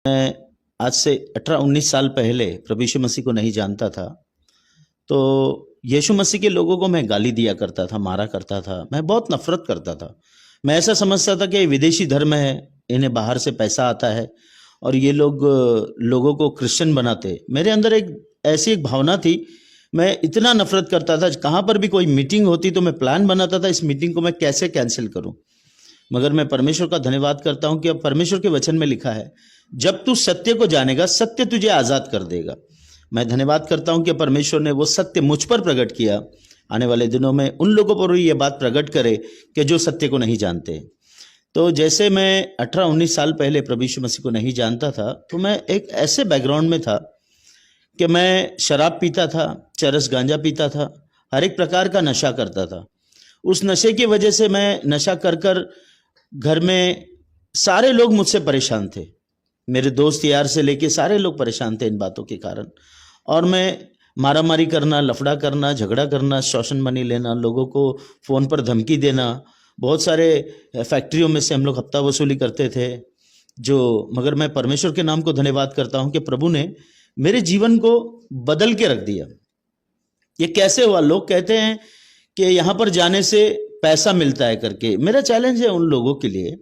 मैं आज से 18-19 साल पहले प्रभु यीशु मसीह को नहीं जानता था। तो यीशु मसीह के लोगों को मैं गाली दिया करता था, मारा करता था, मैं बहुत नफरत करता था। मैं ऐसा समझता था कि ये विदेशी धर्म है, इन्हें बाहर से पैसा आता है और ये लोग लोगों को क्रिश्चियन बनाते। मेरे अंदर एक भावना थी, मैं इतना नफरत करता था। कहाँ पर भी कोई मीटिंग होती तो मैं प्लान बनाता था, इस मीटिंग को मैं कैसे कैंसिल करूं। मगर मैं परमेश्वर का धन्यवाद करता हूं कि अब परमेश्वर के वचन में लिखा है, जब तू सत्य को जानेगा सत्य तुझे आजाद कर देगा। मैं धन्यवाद करता हूं कि परमेश्वर ने वो सत्य मुझ पर प्रकट किया। आने वाले दिनों में उन लोगों पर ये बात प्रकट करे कि जो सत्य को नहीं जानते। तो जैसे मैं 18-19 साल पहले प्रभु यीशु मसीह को नहीं जानता था, तो मैं एक ऐसे बैकग्राउंड में था कि मैं शराब पीता था, चरस गांजा पीता था, हर एक प्रकार का नशा करता था। उस नशे की वजह से मैं नशा कर कर घर में सारे लोग मुझसे परेशान थे। मेरे दोस्त यार से लेके सारे लोग परेशान थे इन बातों के कारण। और मैं मारामारी करना, लफड़ा करना, झगड़ा करना, शोषण मनी लेना, लोगों को फ़ोन पर धमकी देना। बहुत सारे फैक्ट्रियों में से हम लोग हफ्ता वसूली करते थे। मगर मैं परमेश्वर के नाम को धन्यवाद करता हूं कि प्रभु ने मेरे जीवन को बदल के रख दिया। ये कैसे हुआ? लोग कहते हैं कि यहाँ पर जाने से पैसा मिलता है करके। मेरा चैलेंज है उन लोगों के लिए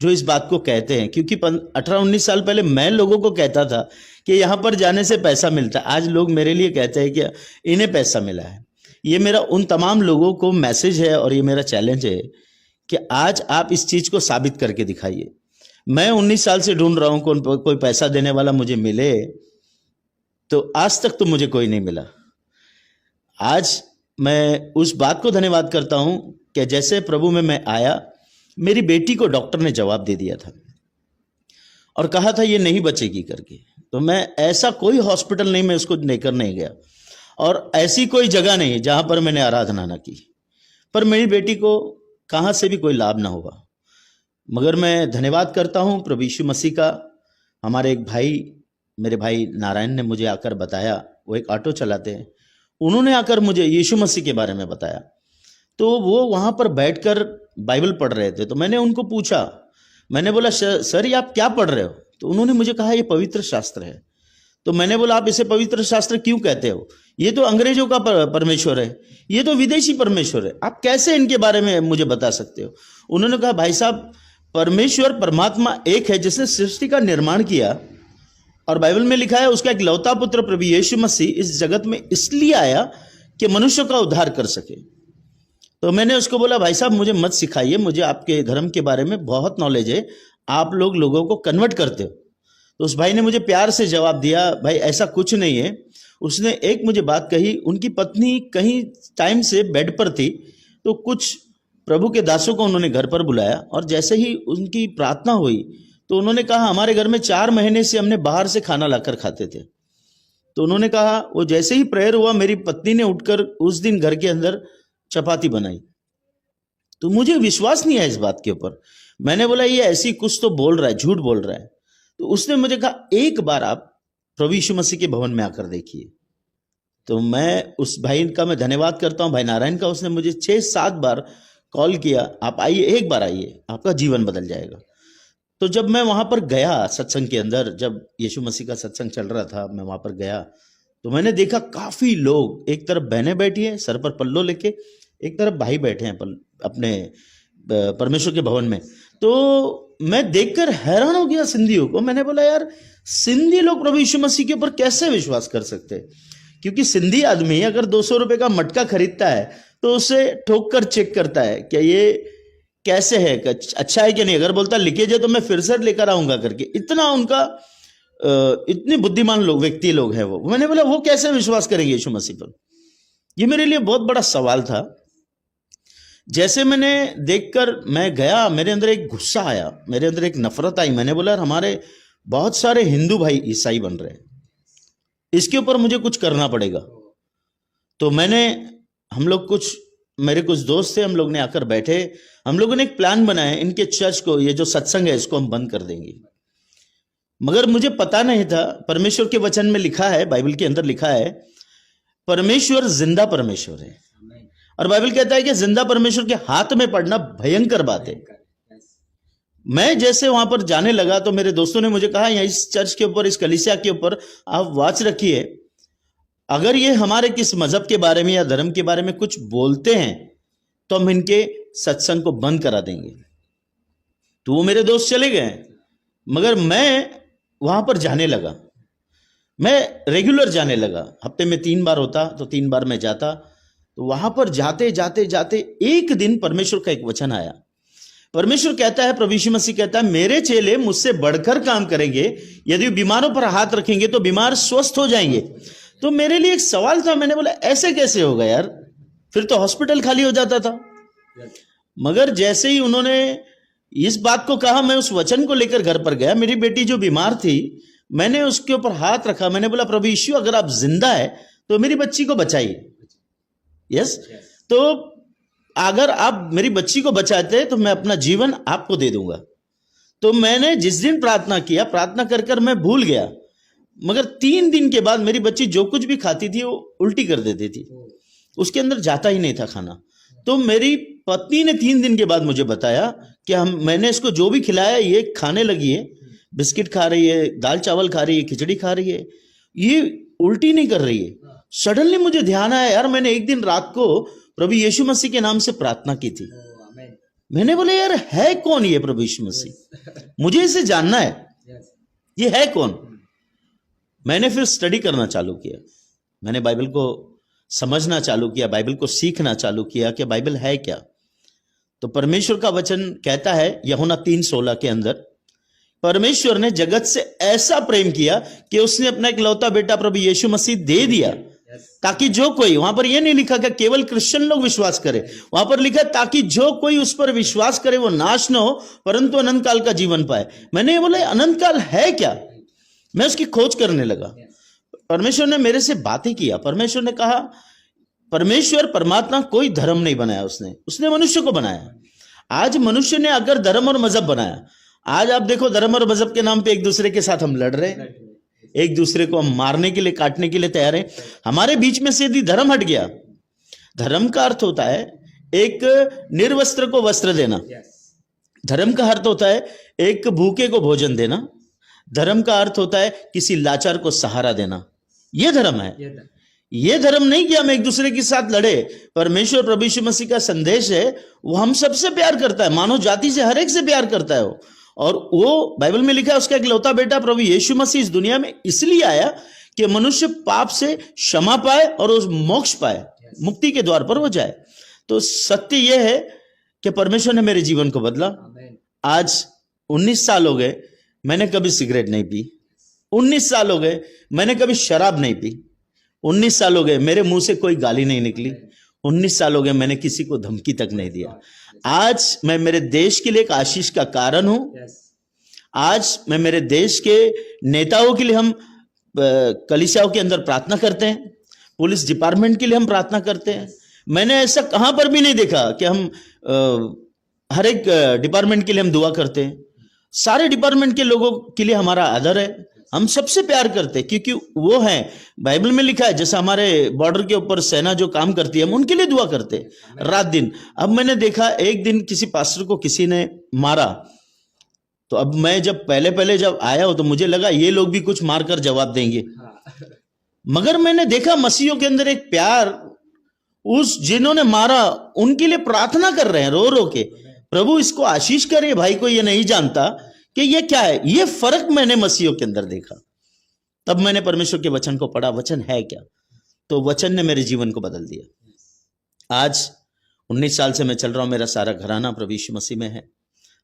जो इस बात को कहते हैं, क्योंकि 18-19 साल पहले मैं लोगों को कहता था कि यहाँ पर जाने से पैसा मिलता है। आज लोग मेरे लिए कहते हैं कि इन्हें पैसा मिला है। ये मेरा उन तमाम लोगों को मैसेज है और ये मेरा चैलेंज है कि आज आप इस चीज़ को साबित करके दिखाइए। मैं 19 साल से ढूंढ रहा हूँ कोई पैसा देने वाला मुझे मिले, तो आज तक तो मुझे कोई नहीं मिला। आज मैं उस बात को धन्यवाद करता हूं कि जैसे प्रभु में मैं आया, मेरी बेटी को डॉक्टर ने जवाब दे दिया था और कहा था ये नहीं बचेगी करके। तो मैं ऐसा कोई हॉस्पिटल नहीं, मैं उसको लेकर नहीं गया और ऐसी कोई जगह नहीं जहां पर मैंने आराधना ना की, पर मेरी बेटी को कहां से भी कोई लाभ ना हुआ। मगर मैं धन्यवाद करता हूं प्रभु यीशु मसीह का। हमारे एक भाई, मेरे भाई नारायण ने मुझे आकर बताया, वो एक ऑटो चलाते हैं, उन्होंने आकर मुझे यीशु मसीह के बारे में बताया। तो वो वहां पर बैठकर बाइबल पढ़ रहे थे। तो मैंने उनको पूछा, मैंने बोला सर ये आप क्या पढ़ रहे हो? तो उन्होंने मुझे कहा ये पवित्र शास्त्र है। तो मैंने बोला आप इसे पवित्र शास्त्र क्यों कहते हो? ये तो अंग्रेजों का परमेश्वर है, ये तो विदेशी परमेश्वर है, आप कैसे इनके बारे में मुझे बता सकते हो? उन्होंने कहा भाई साहब, परमेश्वर परमात्मा एक है जिसने सृष्टि का निर्माण किया और बाइबल में लिखा है उसका एक लौता पुत्र प्रभु यीशु मसीह इस जगत में इसलिए आया कि मनुष्य का उद्धार कर सके। तो मैंने उसको बोला भाई साहब मुझे मत सिखाइए, मुझे आपके धर्म के बारे में बहुत नॉलेज है, आप लोग लोगों को कन्वर्ट करते हो। तो उस भाई ने मुझे प्यार से जवाब दिया, भाई ऐसा कुछ नहीं है। उसने एक मुझे बात कही, उनकी पत्नी कहीं टाइम से बेड पर थी, तो कुछ प्रभु के दासों को उन्होंने घर पर बुलाया और जैसे ही उनकी प्रार्थना हुई तो उन्होंने कहा हमारे घर में 4 महीने से हमने बाहर से खाना लाकर खाते थे। तो उन्होंने कहा वो जैसे ही प्रेयर हुआ, मेरी पत्नी ने उठकर उस दिन घर के अंदर चपाती बनाई। तो मुझे विश्वास नहीं है इस बात के ऊपर। मैंने बोला ये ऐसी कुछ तो बोल रहा है, झूठ बोल रहा है। तो उसने मुझे कहा एक बार आप प्रभु यीशु मसीह के भवन में आकर देखिए। तो मैं उस भाई का मैं धन्यवाद करता हूं, भाई नारायण का। उसने मुझे 6-7 बार कॉल किया, आप आइए, एक बार आइए, आपका जीवन बदल जाएगा। तो जब मैं वहां पर गया सत्संग के अंदर, जब यीशु मसीह का सत्संग चल रहा था, मैं वहां पर गया तो मैंने देखा काफी लोग, एक तरफ बहनें बैठी हैं सर पर पल्लो लेके, एक तरफ भाई बैठे हैं अपने परमेश्वर के भवन में। तो मैं देखकर हैरान हो गया सिंधियों को। मैंने बोला यार सिंधी लोग प्रभु यीशु मसीह के ऊपर कैसे विश्वास कर सकते हैं? क्योंकि सिंधी आदमी अगर 200 रुपए का मटका खरीदता है तो उसे ठोक कर चेक करता है कि ये कैसे है, अच्छा है कि नहीं। अगर बोलता लीकेज है तो मैं फिर से लेकर आऊंगा करके। इतना उनका इतने बुद्धिमान लोग, व्यक्ति लोग हैं वो। मैंने बोला वो कैसे विश्वास करेंगे यीशु मसीह पर? ये मेरे लिए बहुत बड़ा सवाल था। जैसे मैंने देखकर मैं गया, मेरे अंदर एक गुस्सा आया, मेरे अंदर एक नफरत आई। मैंने बोला हमारे बहुत सारे हिंदू भाई ईसाई बन रहे हैं, इसके ऊपर मुझे कुछ करना पड़ेगा। तो मेरे कुछ दोस्त थे, हम लोग ने आकर बैठे, हम लोगों ने एक प्लान बनाया, इनके चर्च को, ये जो सत्संग है इसको हम बंद कर देंगे। मगर मुझे पता नहीं था, परमेश्वर के वचन में लिखा है, बाइबल के अंदर लिखा है परमेश्वर जिंदा परमेश्वर है और बाइबल कहता है कि जिंदा परमेश्वर के हाथ में पड़ना भयंकर बात है। मैं जैसे वहां पर जाने लगा तो मेरे दोस्तों ने मुझे कहा, यहाँ इस चर्च के ऊपर, इस कलीसिया के ऊपर आप वॉच रखिए, अगर ये हमारे किस मजहब के बारे में या धर्म के बारे में कुछ बोलते हैं तो हम इनके सत्संग को बंद करा देंगे। तो वो मेरे दोस्त चले गए, मगर मैं वहां पर जाने लगा, मैं रेगुलर जाने लगा, हफ्ते में 3 बार होता तो 3 बार मैं जाता। तो वहां पर जाते जाते जाते एक दिन परमेश्वर का एक वचन आया। परमेश्वर कहता है, प्रभु यीशु मसीह कहता है, मेरे चेले मुझसे बढ़कर काम करेंगे, यदि बीमारों पर हाथ रखेंगे तो बीमार स्वस्थ हो जाएंगे। तो मेरे लिए एक सवाल था, मैंने बोला ऐसे कैसे होगा यार, फिर तो हॉस्पिटल खाली हो जाता था। मगर जैसे ही उन्होंने इस बात को कहा, मैं उस वचन को लेकर घर पर गया। मेरी बेटी जो बीमार थी, मैंने उसके ऊपर हाथ रखा, मैंने बोला प्रभु यीशु अगर आप जिंदा है तो मेरी बच्ची को बचाइए। यस, तो अगर आप मेरी बच्ची को बचाते तो मैं अपना जीवन आपको दे दूंगा। तो मैंने जिस दिन प्रार्थना किया, प्रार्थना कर कर मैं भूल गया, मगर 3 दिन के बाद मेरी बच्ची जो कुछ भी खाती थी वो उल्टी कर देती थी, उसके अंदर जाता ही नहीं था खाना। तो मेरी पत्नी ने 3 दिन के बाद मुझे बताया कि मैंने इसको जो भी खिलाया ये खाने लगी है, बिस्किट खा रही है, दाल चावल खा रही है, खिचड़ी खा रही है, ये उल्टी नहीं कर रही है। सडनली मुझे ध्यान आया, यार मैंने एक दिन रात को प्रभु यीशु मसीह के नाम से प्रार्थना की थी। मैंने बोले यार है कौन ये प्रभु यीशु मसीह, मुझे इसे जानना है, ये है कौन। मैंने फिर स्टडी करना चालू किया, मैंने बाइबल को समझना चालू किया, बाइबल को सीखना चालू किया कि बाइबल है क्या। तो परमेश्वर का वचन कहता है यूहन्ना 3:16 के अंदर, परमेश्वर ने जगत से ऐसा प्रेम किया कि उसने अपना इकलौता बेटा प्रभु यीशु मसीह दे दिया, ताकि जो कोई, वहां पर यह नहीं लिखा कि केवल क्रिश्चियन लोग विश्वास करें, वहां पर लिखा ताकि जो कोई उस पर विश्वास करे वो नाश न हो परंतु अनंत काल का जीवन पाए। मैंने बोला अनंत काल है क्या, मैं उसकी खोज करने लगा। परमेश्वर ने मेरे से बातें किया, परमेश्वर ने कहा, परमेश्वर परमात्मा कोई धर्म नहीं बनाया, उसने मनुष्य को बनाया। आज मनुष्य ने अगर धर्म और मजहब बनाया, आज आप देखो धर्म और मजहब के नाम पे एक दूसरे के साथ हम लड़ रहे हैं, एक दूसरे को हम मारने के लिए, काटने के लिए तैयार हैं। हमारे बीच में से यदि धर्म हट गया, धर्म का अर्थ होता है एक निर्वस्त्र को वस्त्र देना, धर्म का अर्थ होता है एक भूखे को भोजन देना, धर्म का अर्थ होता है किसी लाचार को सहारा देना, यह धर्म है। यह धर्म नहीं कि हम एक दूसरे के साथ लड़े। परमेश्वर प्रभु यीशु मसीह का संदेश है, वो हम सबसे प्यार करता है, मानव जाति से हर एक से प्यार करता है वो। और वो बाइबल में लिखा है उसका इकलौता बेटा प्रभु यीशु मसीह इस दुनिया में इसलिए आया कि मनुष्य पाप से क्षमा पाए और उस मोक्ष पाए, मुक्ति के द्वार पर वो जाए। तो सत्य यह है कि परमेश्वर ने मेरे जीवन को बदला। आज 19 साल हो गए, मैंने कभी सिगरेट नहीं पी। 19 साल हो गए, मैंने कभी शराब नहीं पी। 19 साल हो गए, मेरे मुंह से कोई गाली नहीं निकली। 19 साल हो गए, मैंने किसी को धमकी तक नहीं दिया। आज मैं मेरे देश के लिए एक आशीष का कारण हूं। आज मैं मेरे देश के नेताओं के लिए, हम कलीसियाओं के अंदर प्रार्थना करते हैं, पुलिस डिपार्टमेंट के लिए हम प्रार्थना करते हैं। मैंने ऐसा कहां पर भी नहीं देखा कि हम हर एक डिपार्टमेंट के लिए हम दुआ करते हैं। सारे डिपार्टमेंट के लोगों के लिए हमारा आदर है, हम सबसे प्यार करते हैं, क्योंकि वो हैं, बाइबल में लिखा है, जैसा हमारे बॉर्डर के ऊपर सेना जो काम करती है, हम उनके लिए दुआ करते हैं रात दिन। अब मैंने देखा एक दिन किसी पास्टर को किसी ने मारा, तो अब मैं जब पहले जब आया हो तो मुझे लगा ये लोग भी कुछ मारकर जवाब देंगे, मगर मैंने देखा मसीहियों के अंदर एक प्यार, उस जिन्होंने मारा उनके लिए प्रार्थना कर रहे हैं रो रो के, प्रभु इसको आशीष करे, भाई को ये नहीं जानता कि ये क्या है। ये फर्क मैंने मसीहियों के अंदर देखा। तब मैंने परमेश्वर के वचन को पढ़ा, वचन है क्या, तो वचन ने मेरे जीवन को बदल दिया। आज 19 साल से मैं चल रहा हूं, मेरा सारा घराना प्रभु यीशु मसीह में है।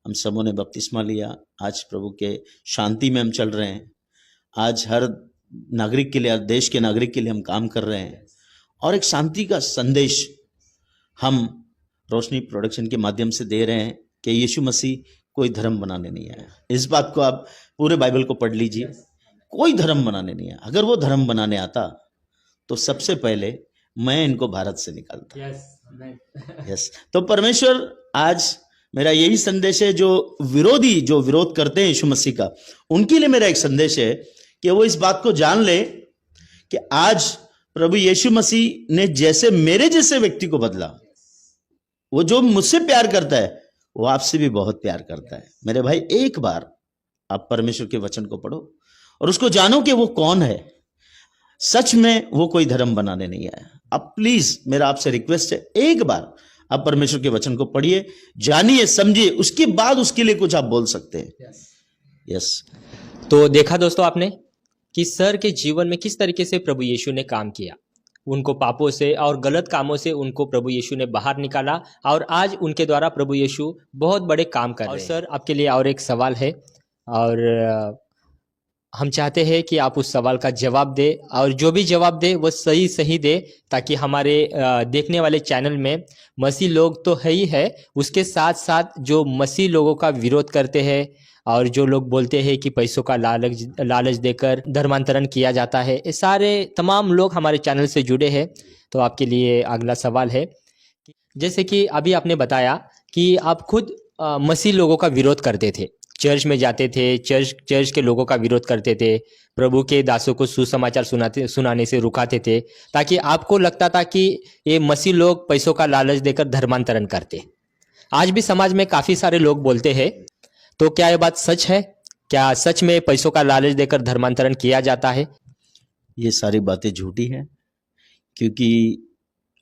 हम सबों ने बपतिस्मा लिया, आज प्रभु के शांति में हम चल रहे हैं। आज हर नागरिक के लिए, हर देश के नागरिक के लिए हम काम कर रहे हैं, और एक शांति का संदेश हम रोशनी प्रोडक्शन के माध्यम से दे रहे हैं कि यीशु मसीह कोई धर्म बनाने नहीं आया। इस बात को आप पूरे बाइबल को पढ़ लीजिए, कोई धर्म बनाने नहीं आया। अगर वो धर्म बनाने आता तो सबसे पहले मैं इनको भारत से निकालता। यस, तो परमेश्वर, आज मेरा यही संदेश है, जो विरोध करते हैं यीशु मसीह का, उनके लिए मेरा एक संदेश है कि वो इस बात को जान ले कि आज प्रभु यीशु मसीह ने जैसे मेरे जैसे व्यक्ति को बदला, वो जो मुझसे प्यार करता है वो आपसे भी बहुत प्यार करता है। मेरे भाई, एक बार आप परमेश्वर के वचन को पढ़ो और उसको जानो कि वो कौन है। सच में वो कोई धर्म बनाने नहीं आया। अब प्लीज मेरा आपसे रिक्वेस्ट है, एक बार आप परमेश्वर के वचन को पढ़िए, जानिए, समझिए, उसके बाद उसके लिए कुछ आप बोल सकते हैं। यस। तो देखा दोस्तों आपने कि सर के जीवन में किस तरीके से प्रभु यीशु ने काम किया। उनको पापों से और गलत कामों से उनको प्रभु यीशु ने बाहर निकाला और आज उनके द्वारा प्रभु यीशु बहुत बड़े काम कर रहे हैं। और सर, आपके लिए और एक सवाल है और हम चाहते हैं कि आप उस सवाल का जवाब दे और जो भी जवाब दे वो सही सही दे, ताकि हमारे देखने वाले चैनल में मसीह लोग तो है ही है, उसके साथ साथ जो मसीह लोगों का विरोध करते हैं और जो लोग बोलते हैं कि पैसों का लालच देकर धर्मांतरण किया जाता है, ये सारे तमाम लोग हमारे चैनल से जुड़े हैं। तो आपके लिए अगला सवाल है, जैसे कि अभी आपने बताया कि आप खुद मसीह लोगों का विरोध करते थे, चर्च में जाते थे, चर्च के लोगों का विरोध करते थे, प्रभु के दासों को सुसमाचार सुनाने से रुकाते थे, ताकि आपको लगता था कि ये मसीह लोग पैसों का लालच देकर धर्मांतरण करते। आज भी समाज में काफ़ी सारे लोग बोलते हैं, तो क्या ये बात सच है? क्या सच में पैसों का लालच देकर धर्मांतरण किया जाता है? ये सारी बातें झूठी हैं, क्योंकि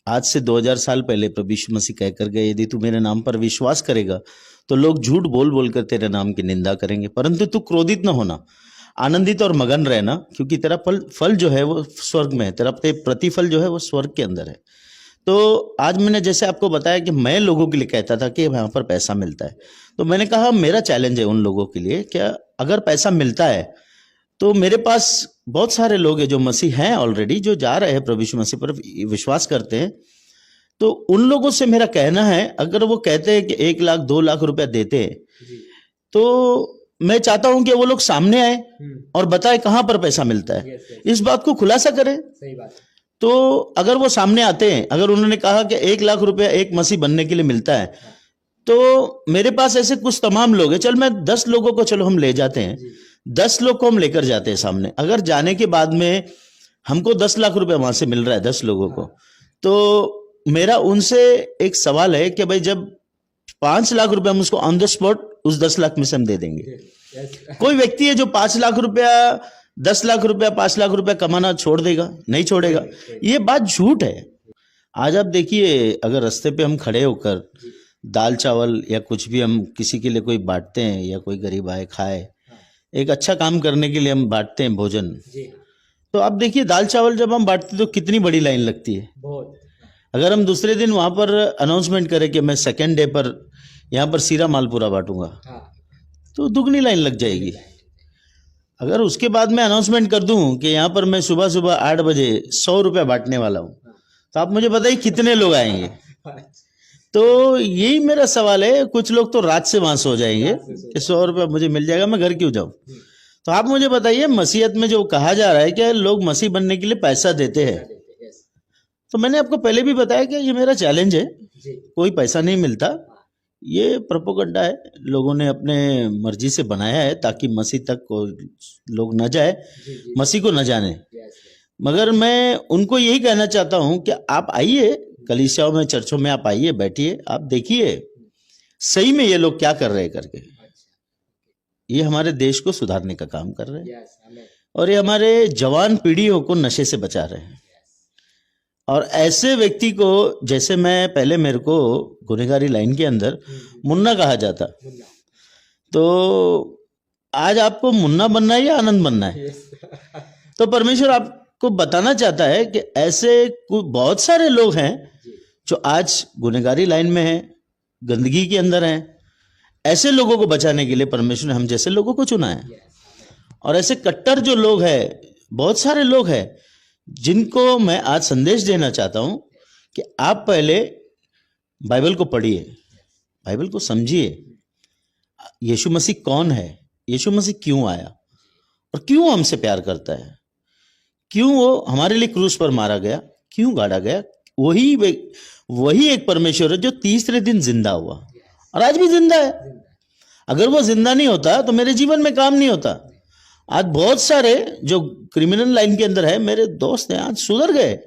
आज से 2000 साल पहले प्रभु यीशु मसीह कहकर गए, यदि तू मेरे नाम पर विश्वास करेगा तो लोग झूठ बोल बोल कर तेरे नाम की निंदा करेंगे, परंतु तू क्रोधित न होना, आनंदित और मगन रहना, क्योंकि तेरा फल जो है वो स्वर्ग में है, तेरा प्रतिफल जो है वो स्वर्ग के अंदर है। तो आज मैंने जैसे आपको बताया कि मैं लोगों के लिए कहता था कि यहाँ पर पैसा मिलता है, तो मैंने कहा मेरा चैलेंज है उन लोगों के लिए, क्या अगर पैसा मिलता है तो मेरे पास बहुत सारे लोग हैं जो मसीह हैं ऑलरेडी, जो जा रहे हैं प्रभु यीशु मसीह पर विश्वास करते हैं, तो उन लोगों से मेरा कहना है, अगर वो कहते हैं कि 1 लाख 2 लाख रुपया देते हैं, तो मैं चाहता हूं कि वो लोग सामने आए और बताए कहां पर पैसा मिलता है, इस बात को खुलासा करें। सही बात। तो अगर वो सामने आते हैं, अगर उन्होंने कहा कि 1 लाख रुपया एक मसीह बनने के लिए मिलता है, तो मेरे पास ऐसे कुछ तमाम लोग हैं, चल मैं 10 लोगों को चलो हम ले जाते हैं, 10 लोग को हम लेकर जाते हैं सामने। अगर जाने के बाद में हमको 10 लाख रुपया वहां से मिल रहा है 10 लोगों को, तो मेरा उनसे एक सवाल है कि भाई जब 5 लाख रुपया हम उसको ऑन द स्पॉट उस 10 लाख में से हम दे देंगे। कोई व्यक्ति है जो 5 लाख रुपया 10 लाख रुपया 5 लाख रुपया कमाना छोड़ देगा? नहीं छोड़ेगा। ये बात झूठ है। आज आप देखिए, अगर रास्ते पे हम खड़े होकर दाल चावल या कुछ भी हम किसी के लिए कोई बांटते हैं, या कोई गरीब आए खाए, एक अच्छा काम करने के लिए हम बांटते हैं भोजन, तो आप देखिए दाल चावल जब हम बांटते तो कितनी बड़ी लाइन लगती है। अगर हम दूसरे दिन वहां पर अनाउंसमेंट करें कि मैं सेकेंड डे पर यहाँ पर सीरा मालपुरा बांटूंगा, तो दुगनी लाइन लग जाएगी। अगर उसके बाद मैं अनाउंसमेंट कर दूं कि यहाँ पर मैं सुबह सुबह 8 बजे 100 रुपया बांटने वाला हूँ, तो आप मुझे बताइए कितने लोग आएंगे। तो यही मेरा सवाल है, कुछ लोग तो रात से वहां सो जाएंगे कि 100 रुपया मुझे मिल जाएगा, मैं घर क्यों जाऊं। तो आप मुझे बताइए, मसीहत में जो कहा जा रहा है कि लोग मसीह बनने के लिए पैसा देते हैं, तो मैंने आपको पहले भी बताया कि ये मेरा चैलेंज है, कोई पैसा नहीं मिलता। ये प्रोपोगंडा है, लोगों ने अपने मर्जी से बनाया है ताकि मसीह तक को लोग न जाए, मसीह को न जाने। मगर मैं उनको यही कहना चाहता हूं कि आप आइए कलीसियाओं में, चर्चों में, आप आइए, बैठिए, आप देखिए सही में ये लोग क्या कर रहे हैं करके। ये हमारे देश को सुधारने का काम कर रहे हैं, और ये हमारे जवान पीढ़ियों को नशे से बचा रहे हैं। और ऐसे व्यक्ति को, जैसे मैं पहले, मेरे को गुनहगारी लाइन के अंदर मुन्ना कहा जाता, तो आज आपको मुन्ना बनना है या आनंद बनना है? तो परमेश्वर आपको बताना चाहता है कि ऐसे बहुत सारे लोग हैं जो आज गुनहगारी लाइन में हैं, गंदगी के अंदर हैं। ऐसे लोगों को बचाने के लिए परमेश्वर ने हम जैसे लोगों को चुना है। और ऐसे कट्टर जो लोग हैं, बहुत सारे लोग हैं, जिनको मैं आज संदेश देना चाहता हूं कि आप पहले बाइबल को पढ़िए, बाइबल को समझिए, यीशु मसीह कौन है, यीशु मसीह क्यों आया और क्यों हमसे प्यार करता है, क्यों वो हमारे लिए क्रूस पर मारा गया, क्यों गाड़ा गया। वही एक परमेश्वर है जो तीसरे दिन जिंदा हुआ और आज भी जिंदा है। अगर वो जिंदा नहीं होता तो मेरे जीवन में काम नहीं होता। आज बहुत सारे जो क्रिमिनल लाइन के अंदर है, मेरे दोस्त हैं, आज सुधर गए,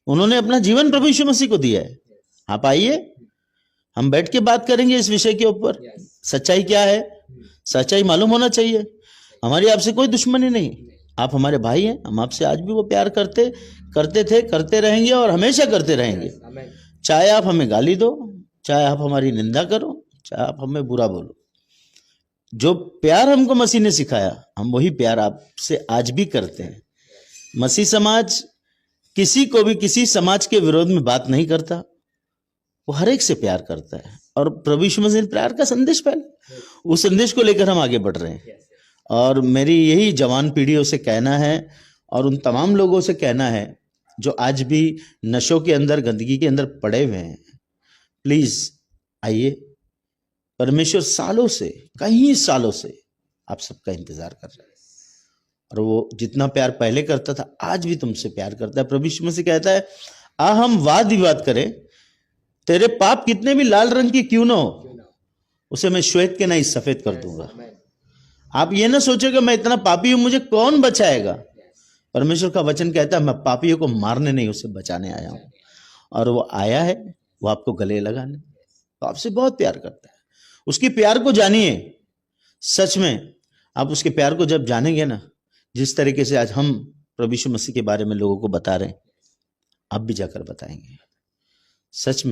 उन्होंने अपना जीवन प्रभु यीशु मसीह को दिया है। आप आइए, हम बैठ के बात करेंगे इस विषय के ऊपर। सच्चाई क्या है, सच्चाई मालूम होना चाहिए। हमारी आपसे कोई दुश्मनी नहीं, आप हमारे भाई हैं, हम आपसे आज भी वो प्यार करते थे, करते रहेंगे और हमेशा करते रहेंगे। चाहे आप हमें गाली दो, चाहे आप हमारी निंदा करो, चाहे आप हमें बुरा बोलो, जो प्यार हमको मसीह ने सिखाया हम वही प्यार आपसे आज भी करते हैं। मसीह समाज किसी को भी किसी समाज के विरोध में बात नहीं करता, वो हर एक से प्यार करता है और प्रभु यीशु मसीह ने प्यार का संदेश फैला, उस संदेश को लेकर हम आगे बढ़ रहे हैं। और मेरी यही जवान पीढ़ियों से कहना है और उन तमाम लोगों से कहना है जो आज भी नशों के अंदर, गंदगी के अंदर पड़े हुए हैं, प्लीज आइए। परमेश्वर सालों से, कई सालों से आप सबका इंतजार कर रहा है और वो जितना प्यार पहले करता था आज भी तुमसे प्यार करता है। प्रभु यीशु मसीह कहता है, आ हम वाद विवाद करें, तेरे पाप कितने भी लाल रंग के क्यों ना हो, उसे मैं श्वेत के नहीं सफेद कर दूंगा। आप ये ना सोचोगे मैं इतना पापी हूं, मुझे कौन बचाएगा। परमेश्वर का वचन कहता है मैं पापियों को मारने नहीं, उसे बचाने आया हूं। और वो आया है, वो आपको गले लगाने, तो आपसे बहुत प्यार करता है। उसके प्यार को जानिए। सच में आप उसके प्यार को जब जानेंगे ना, जिस तरीके से आज हम प्रभु यीशु मसीह के बारे में लोगों को बता रहे हैं, आप भी जाकर बताएंगे। सच में